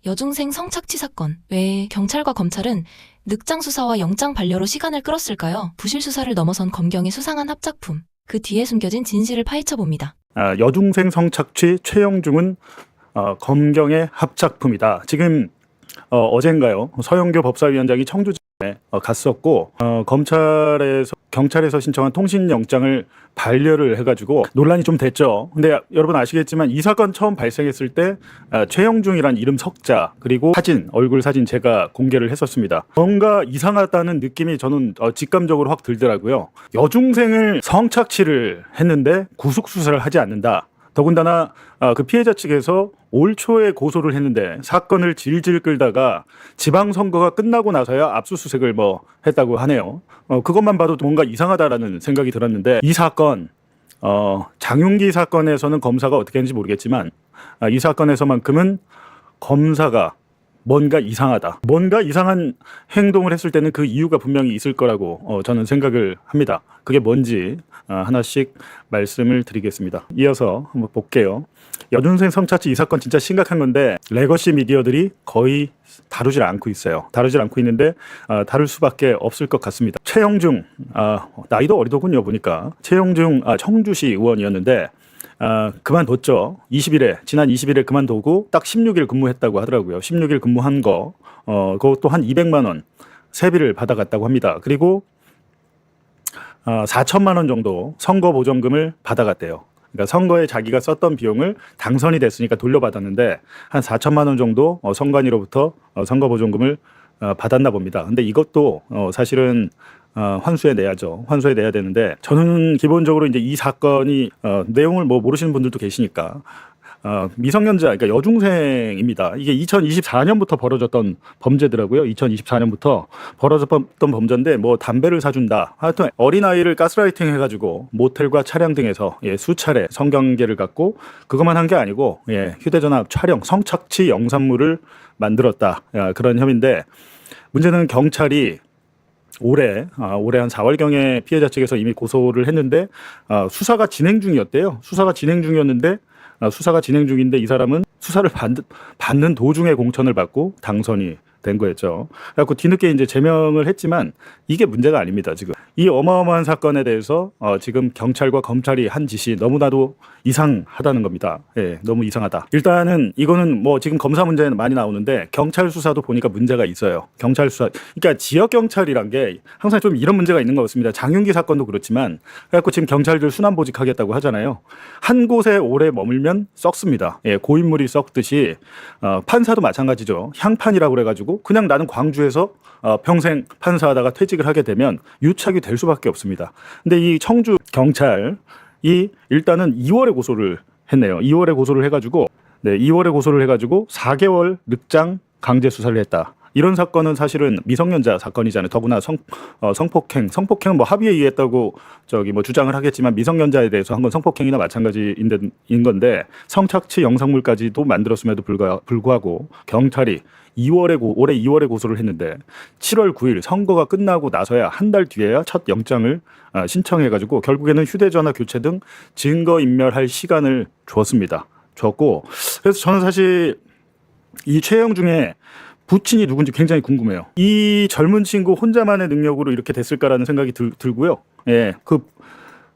여중생 성착취 사건. 왜 경찰과 검찰은 늑장 수사와 영장 반려로 시간을 끌었을까요? 부실 수사를 넘어선 검경의 수상한 합작품. 그 뒤에 숨겨진 진실을 파헤쳐봅니다. 여중생 성착취 최영중은 검경의 합작품이다. 지금 어젠가요? 서영교 법사위원장이 청주에 갔었고 경찰에서 신청한 통신영장을 반려를 해가지고 논란이 좀 됐죠. 근데 여러분 아시겠지만 이 사건 처음 발생했을 때 최영중이란 이름 석자 그리고 얼굴 사진 제가 공개를 했었습니다. 뭔가 이상하다는 느낌이 저는 직감적으로 확 들더라고요. 여중생을 성착취를 했는데 구속 수사를 하지 않는다. 더군다나 그 피해자 측에서 올 초에 고소를 했는데 사건을 질질 끌다가 지방선거가 끝나고 나서야 압수수색을 했다고 하네요. 그것만 봐도 뭔가 이상하다라는 생각이 들었는데 이 사건 장윤기 사건에서는 검사가 어떻게 했는지 모르겠지만 이 사건에서만큼은 검사가 뭔가 이상하다. 뭔가 이상한 행동을 했을 때는 그 이유가 분명히 있을 거라고 저는 생각을 합니다. 그게 뭔지 하나씩 말씀을 드리겠습니다. 이어서 한번 볼게요. 여중생 성착취 이 사건 진짜 심각한 건데 레거시 미디어들이 거의 다루질 않고 있어요. 다루질 않고 있는데 다룰 수밖에 없을 것 같습니다. 최영중 나이도 어리더군요. 보니까 최영중 청주시 의원이었는데 그만뒀죠. 지난 20일에 그만두고 딱 16일 근무했다고 하더라고요. 16일 근무한 그것도 한 200만 원 세비를 받아갔다고 합니다. 그리고 4천만 원 정도 선거 보전금을 받아갔대요. 그러니까 선거에 자기가 썼던 비용을 당선이 됐으니까 돌려받았는데 한 4천만 원 정도 선관위로부터 선거 보전금을 받았나 봅니다. 근데 이것도 사실은 환수해 내야죠. 환수해 내야 되는데 저는 기본적으로 이제 이 사건이 내용을 모르시는 분들도 계시니까 미성년자 그러니까 여중생입니다. 이게 2024년부터 벌어졌던 범죄더라고요. 2024년부터 벌어졌던 범죄인데 담배를 사준다. 하여튼 어린아이를 가스라이팅 해가지고 모텔과 차량 등에서 수차례 성관계를 갖고 그것만 한 게 아니고 휴대전화 촬영 성착취 영상물을 만들었다. 그런 혐의인데 문제는 경찰이 올해 한 4월경에 피해자 측에서 이미 고소를 했는데 수사가 진행 중이었대요. 수사가 진행 중인데 이 사람은 수사를 받는 도중에 공천을 받고 당선이 된 거였죠. 그래갖고 뒤늦게 이제 제명을 했지만 이게 문제가 아닙니다. 지금 이 어마어마한 사건에 대해서 지금 경찰과 검찰이 한 짓이 너무나도 이상하다는 겁니다. 너무 이상하다. 일단은 이거는 지금 검사 문제는 많이 나오는데 경찰 수사도 보니까 문제가 있어요. 경찰 수사, 그러니까 지역 경찰이란 게 항상 좀 이런 문제가 있는 것 같습니다. 장윤기 사건도 그렇지만 그래갖고 지금 경찰들 순환보직하겠다고 하잖아요. 한 곳에 오래 머물면 썩습니다. 고인물이 썩듯이 판사도 마찬가지죠. 향판이라고 그래가지고 그냥 나는 광주에서 평생 판사하다가 퇴직을 하게 되면 유착이 될 수밖에 없습니다. 근데 이 청주 경찰이 일단은 2월에 고소를 했네요. 2월에 고소를 해가지고 4개월 늑장 강제 수사를 했다. 이런 사건은 사실은 미성년자 사건이잖아요. 더구나 성폭행은 합의에 의했다고 주장을 하겠지만 미성년자에 대해서 한 건 성폭행이나 마찬가지인 건데 성착취 영상물까지도 만들었음에도 불구하고 경찰이 올해 2월에 고소를 했는데 7월 9일 선거가 끝나고 나서야 한 달 뒤에야 첫 영장을 신청해가지고 결국에는 휴대전화 교체 등 증거인멸할 시간을 줬고 그래서 저는 사실 이 최영중의 부친이 누군지 굉장히 궁금해요. 이 젊은 친구 혼자만의 능력으로 이렇게 됐을까라는 생각이 들고요. 그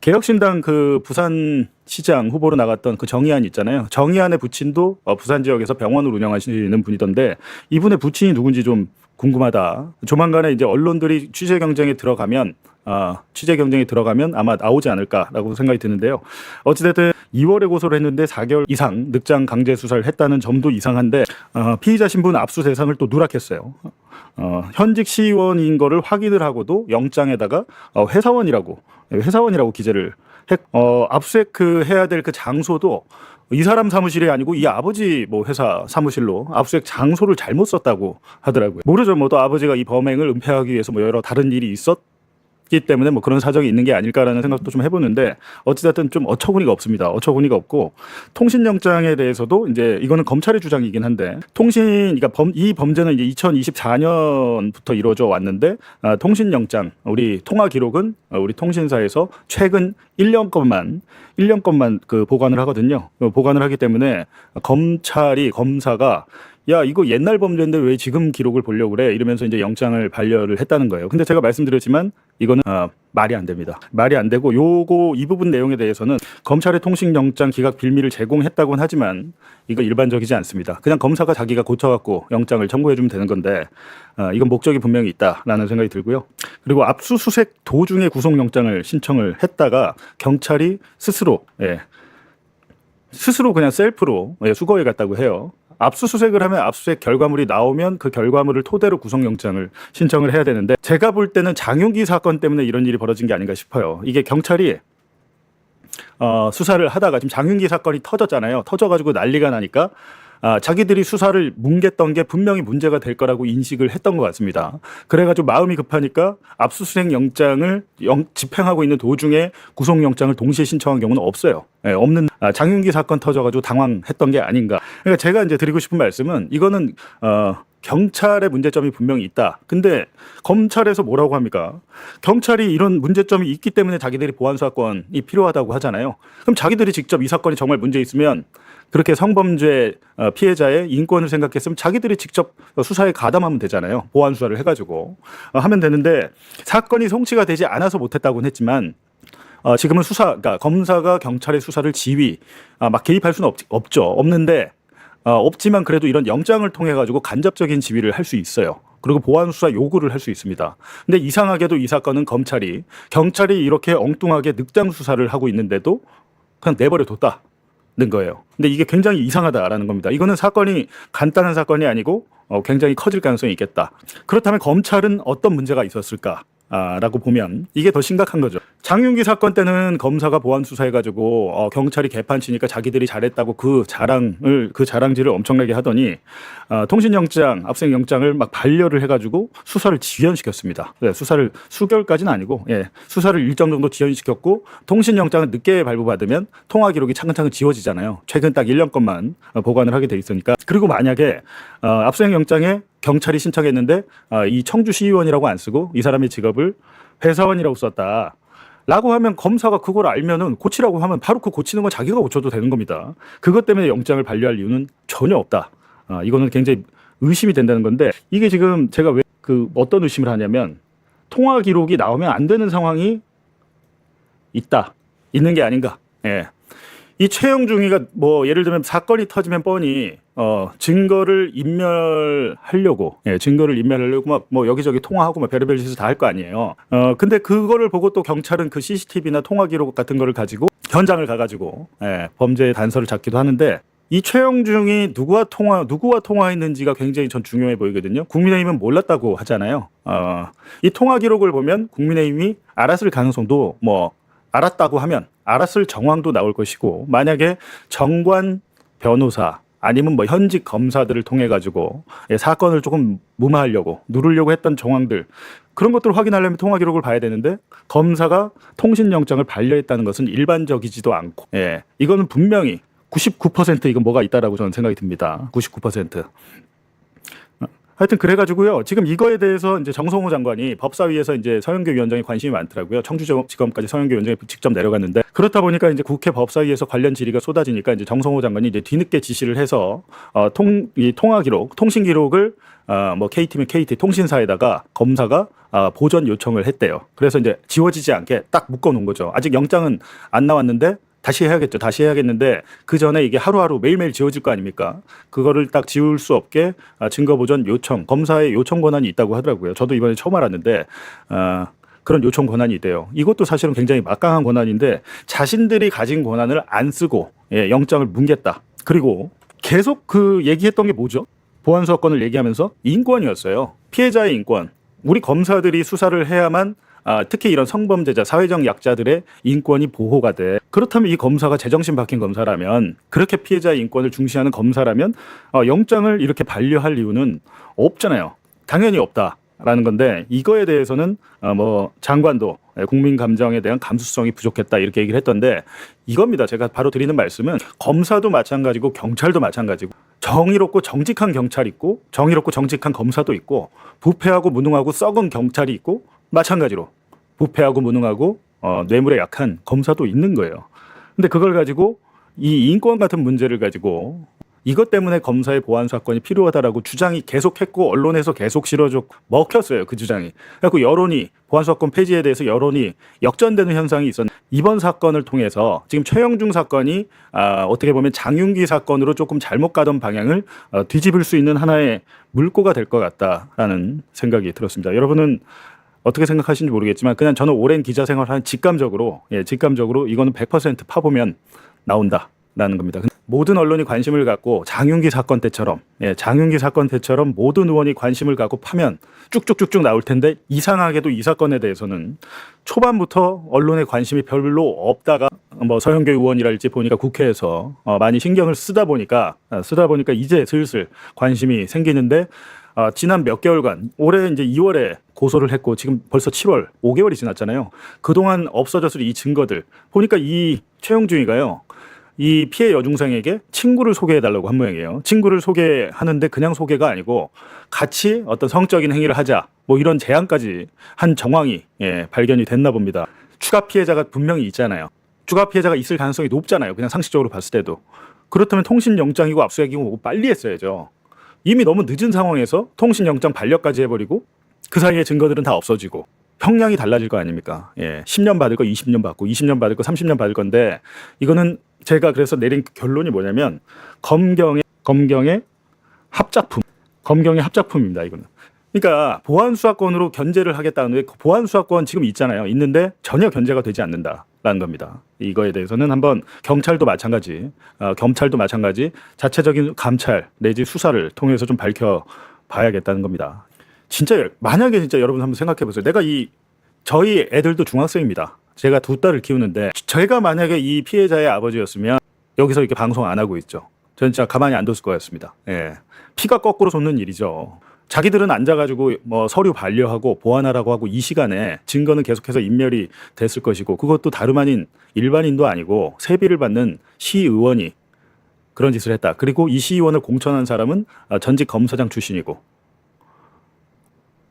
개혁신당 그 부산시장 후보로 나갔던 그 정의안 있잖아요. 정의안의 부친도 부산 지역에서 병원을 운영하시는 분이던데 이분의 부친이 누군지 좀 궁금하다. 조만간에 이제 언론들이 취재 경쟁에 들어가면 아마 나오지 않을까라고 생각이 드는데요. 어찌됐든 2월에 고소를 했는데 4개월 이상 늑장 강제 수사를 했다는 점도 이상한데 피의자 신분 압수 대상을 또 누락했어요. 현직 시의원인 거를 확인을 하고도 영장에다가 회사원이라고 기재를 압수수색 해야 될 그 장소도 이 사람 사무실이 아니고 이 아버지 회사 사무실로 압수수색 장소를 잘못 썼다고 하더라고요. 모르죠. 또 아버지가 이 범행을 은폐하기 위해서 여러 다른 일이 있었기 때문에 그런 사정이 있는 게 아닐까라는 생각도 좀 해보는데 어찌됐든 좀 어처구니가 없습니다. 어처구니가 없고 통신영장에 대해서도 이제 이거는 검찰의 주장이긴 한데 그러니까 이 범죄는 이제 2024년부터 이루어져 왔는데 통신영장 우리 통화 기록은 우리 통신사에서 최근 1년 것만 보관을 하거든요. 보관을 하기 때문에 검사가 야, 이거 옛날 범죄인데 왜 지금 기록을 보려고 그래? 이러면서 이제 영장을 발려를 했다는 거예요. 근데 제가 말씀드렸지만 이거는 말이 안 됩니다. 말이 안 되고 이 부분 내용에 대해서는 검찰의 통신영장 기각 빌미를 제공했다고는 하지만 이거 일반적이지 않습니다. 그냥 검사가 자기가 고쳐갖고 영장을 청구해주면 되는 건데 이건 목적이 분명히 있다라는 생각이 들고요. 그리고 압수수색 도중에 구속영장을 신청을 했다가 경찰이 스스로 그냥 셀프로 수거해 갔다고 해요. 압수수색을 하면 압수수색 결과물이 나오면 그 결과물을 토대로 구속영장을 신청을 해야 되는데 제가 볼 때는 장윤기 사건 때문에 이런 일이 벌어진 게 아닌가 싶어요. 이게 경찰이 수사를 하다가 지금 장윤기 사건이 터졌잖아요. 터져가지고 난리가 나니까 자기들이 수사를 뭉갰던 게 분명히 문제가 될 거라고 인식을 했던 것 같습니다. 그래가지고 마음이 급하니까 압수수색 영장을 집행하고 있는 도중에 구속영장을 동시에 신청한 경우는 없어요. 없는 장윤기 사건 터져가지고 당황했던 게 아닌가. 그러니까 제가 이제 드리고 싶은 말씀은 이거는 경찰의 문제점이 분명히 있다. 근데 검찰에서 뭐라고 합니까? 경찰이 이런 문제점이 있기 때문에 자기들이 보안수사권이 필요하다고 하잖아요. 그럼 자기들이 직접 이 사건이 정말 문제 있으면 그렇게 성범죄 피해자의 인권을 생각했으면 자기들이 직접 수사에 가담하면 되잖아요. 보안 수사를 해가지고 하면 되는데 사건이 송치가 되지 않아서 못했다고는 했지만 지금은 그러니까 검사가 경찰의 수사를 막 개입할 수는 없죠. 없는데 없지만 그래도 이런 영장을 통해 가지고 간접적인 지휘를 할 수 있어요. 그리고 보안 수사 요구를 할 수 있습니다. 근데 이상하게도 이 사건은 경찰이 이렇게 엉뚱하게 늑장 수사를 하고 있는데도 그냥 내버려 뒀다. 는 거예요. 근데 이게 굉장히 이상하다라는 겁니다. 이거는 사건이 간단한 사건이 아니고 굉장히 커질 가능성이 있겠다. 그렇다면 검찰은 어떤 문제가 있었을까? 라고 보면 이게 더 심각한 거죠. 장윤기 사건 때는 검사가 보안 수사해가지고 경찰이 개판치니까 자기들이 잘했다고 그 자랑질을 엄청나게 하더니 통신영장, 압수영장을 막 반려를 해가지고 수사를 지연시켰습니다. 수사를 수개월까지는 아니고 수사를 일정 정도 지연시켰고 통신영장은 늦게 발부받으면 통화 기록이 차근차근 지워지잖아요. 최근 딱 1년 것만 보관을 하게 돼 있으니까. 그리고 만약에 압수영장에 경찰이 신청했는데 이 청주 시의원이라고 안 쓰고 이 사람의 직업을 회사원이라고 썼다. 라고 하면 검사가 그걸 알면은 고치라고 하면 바로 그 고치는 건 자기가 고쳐도 되는 겁니다. 그것 때문에 영장을 반려할 이유는 전혀 없다. 이거는 굉장히 의심이 된다는 건데 이게 지금 제가 왜 어떤 의심을 하냐면 통화 기록이 나오면 안 되는 상황이 있는 게 아닌가. 이 최영중이가 뭐 예를 들면 사건이 터지면 뻔히 증거를 인멸하려고 막 뭐 여기저기 통화하고 막 별의별 짓을 다 할 거 아니에요. 근데 그거를 보고 또 경찰은 그 CCTV나 통화 기록 같은 거를 가지고 현장을 가가지고 범죄의 단서를 찾기도 하는데 이 최영중이 누구와 통화했는지가 굉장히 전 중요해 보이거든요. 국민의힘은 몰랐다고 하잖아요. 이 통화 기록을 보면 국민의힘이 알았을 가능성도 알았다고 하면 알았을 정황도 나올 것이고 만약에 정관 변호사 아니면 현직 검사들을 통해 가지고 사건을 조금 무마하려고 누르려고 했던 정황들 그런 것들을 확인하려면 통화 기록을 봐야 되는데 검사가 통신영장을 반려했다는 것은 일반적이지도 않고 이거는 분명히 99% 이건 뭐가 있다라고 저는 생각이 듭니다. 99%. 하여튼 그래가지고요. 지금 이거에 대해서 이제 정성호 장관이 법사위에서 이제 서영교 위원장이 관심이 많더라고요. 청주지검까지 서영교 위원장이 직접 내려갔는데 그렇다 보니까 이제 국회 법사위에서 관련 질의가 쏟아지니까 이제 정성호 장관이 이제 뒤늦게 지시를 해서 통화 기록, 통신 기록을 KT면 KT 통신사에다가 검사가 보전 요청을 했대요. 그래서 이제 지워지지 않게 딱 묶어놓은 거죠. 아직 영장은 안 나왔는데. 다시 해야겠는데 그 전에 이게 하루하루 매일매일 지워질 거 아닙니까? 그거를 딱 지울 수 없게 증거 보전 요청, 검사의 요청 권한이 있다고 하더라고요. 저도 이번에 처음 알았는데 그런 요청 권한이 있대요. 이것도 사실은 굉장히 막강한 권한인데 자신들이 가진 권한을 안 쓰고 영장을 뭉갰다. 그리고 계속 얘기했던 게 뭐죠? 보안수사권을 얘기하면서 인권이었어요. 피해자의 인권. 우리 검사들이 수사를 해야만 특히 이런 성범죄자, 사회적 약자들의 인권이 보호가 돼. 그렇다면 이 검사가 제정신 박힌 검사라면 그렇게 피해자의 인권을 중시하는 검사라면 영장을 이렇게 반려할 이유는 없잖아요. 당연히 없다라는 건데 이거에 대해서는 장관도 국민 감정에 대한 감수성이 부족했다 이렇게 얘기를 했던데 이겁니다. 제가 바로 드리는 말씀은 검사도 마찬가지고 경찰도 마찬가지고 정의롭고 정직한 경찰이 있고 정의롭고 정직한 검사도 있고 부패하고 무능하고 썩은 경찰이 있고 마찬가지로 부패하고 무능하고 뇌물에 약한 검사도 있는 거예요. 근데 그걸 가지고 이 인권 같은 문제를 가지고 이것 때문에 검사의 보안 사건이 필요하다라고 주장이 계속했고 언론에서 계속 실어줬고 먹혔어요. 그 주장이. 그래서 여론이 보안 사건 폐지에 대해서 여론이 역전되는 현상이 있었는데 이번 사건을 통해서 지금 최영중 사건이 어떻게 보면 장윤기 사건으로 조금 잘못 가던 방향을 뒤집을 수 있는 하나의 물꼬가 될 것 같다라는 생각이 들었습니다. 여러분은 어떻게 생각하시는지 모르겠지만 그냥 저는 오랜 기자 생활한 직감적으로 이거는 100% 파보면 나온다라는 겁니다. 모든 언론이 관심을 갖고 장윤기 사건 때처럼 모든 의원이 관심을 갖고 파면 쭉쭉쭉쭉 나올 텐데 이상하게도 이 사건에 대해서는 초반부터 언론의 관심이 별로 없다가 뭐 서영교 의원이랄지 보니까 국회에서 많이 신경을 쓰다 보니까 이제 슬슬 관심이 생기는데 지난 몇 개월간 올해 이제 2월에 고소를 했고 지금 벌써 7월 5개월이 지났잖아요. 그동안 없어졌을 이 증거들 보니까 이 최영중이가요. 이 피해 여중생에게 친구를 소개해달라고 한 모양이에요. 친구를 소개하는데 그냥 소개가 아니고 같이 어떤 성적인 행위를 하자 뭐 이런 제안까지 한 정황이 발견이 됐나 봅니다. 추가 피해자가 분명히 있잖아요. 추가 피해자가 있을 가능성이 높잖아요. 그냥 상식적으로 봤을 때도. 그렇다면 통신영장이고 압수수색이고 빨리 했어야죠. 이미 너무 늦은 상황에서 통신영장 반려까지 해버리고 그 사이에 증거들은 다 없어지고 형량이 달라질 거 아닙니까? 10년 받을 거 20년 받고 20년 받을 거 30년 받을 건데 이거는 제가 그래서 내린 결론이 뭐냐면 검경의 합작품입니다. 이거는. 그러니까 보안 수사권으로 견제를 하겠다는데 보안 수사권 지금 있잖아요. 있는데 전혀 견제가 되지 않는다라는 겁니다. 이거에 대해서는 한번 겸찰도 마찬가지 자체적인 감찰 내지 수사를 통해서 좀 밝혀봐야겠다는 겁니다. 만약에 진짜 여러분 한번 생각해 보세요. 저희 애들도 중학생입니다. 제가 두 딸을 키우는데 제가 만약에 이 피해자의 아버지였으면 여기서 이렇게 방송 안 하고 있죠. 저는 진짜 가만히 안 뒀을 거였습니다. 피가 거꾸로 솟는 일이죠. 자기들은 앉아가지고 뭐 서류 반려하고 보완하라고 하고 이 시간에 증거는 계속해서 인멸이 됐을 것이고 그것도 다름 아닌 일반인도 아니고 세비를 받는 시의원이 그런 짓을 했다. 그리고 이 시의원을 공천한 사람은 전직 검사장 출신이고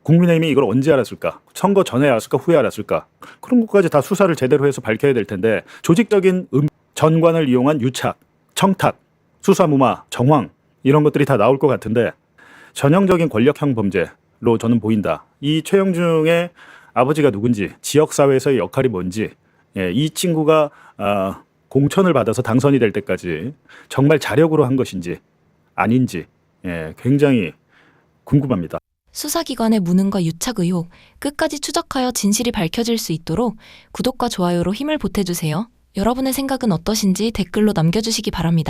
국민의힘이 이걸 언제 알았을까? 선거 전에 알았을까? 후에 알았을까? 그런 것까지 다 수사를 제대로 해서 밝혀야 될 텐데 조직적인 전관을 이용한 유착, 청탁, 수사무마, 정황 이런 것들이 다 나올 것 같은데 전형적인 권력형 범죄로 저는 보인다. 이 최영중의 아버지가 누군지, 지역사회에서의 역할이 뭔지, 이 친구가 공천을 받아서 당선이 될 때까지 정말 자력으로 한 것인지 아닌지 굉장히 궁금합니다. 수사기관의 무능과 유착 의혹 끝까지 추적하여 진실이 밝혀질 수 있도록 구독과 좋아요로 힘을 보태주세요. 여러분의 생각은 어떠신지 댓글로 남겨주시기 바랍니다.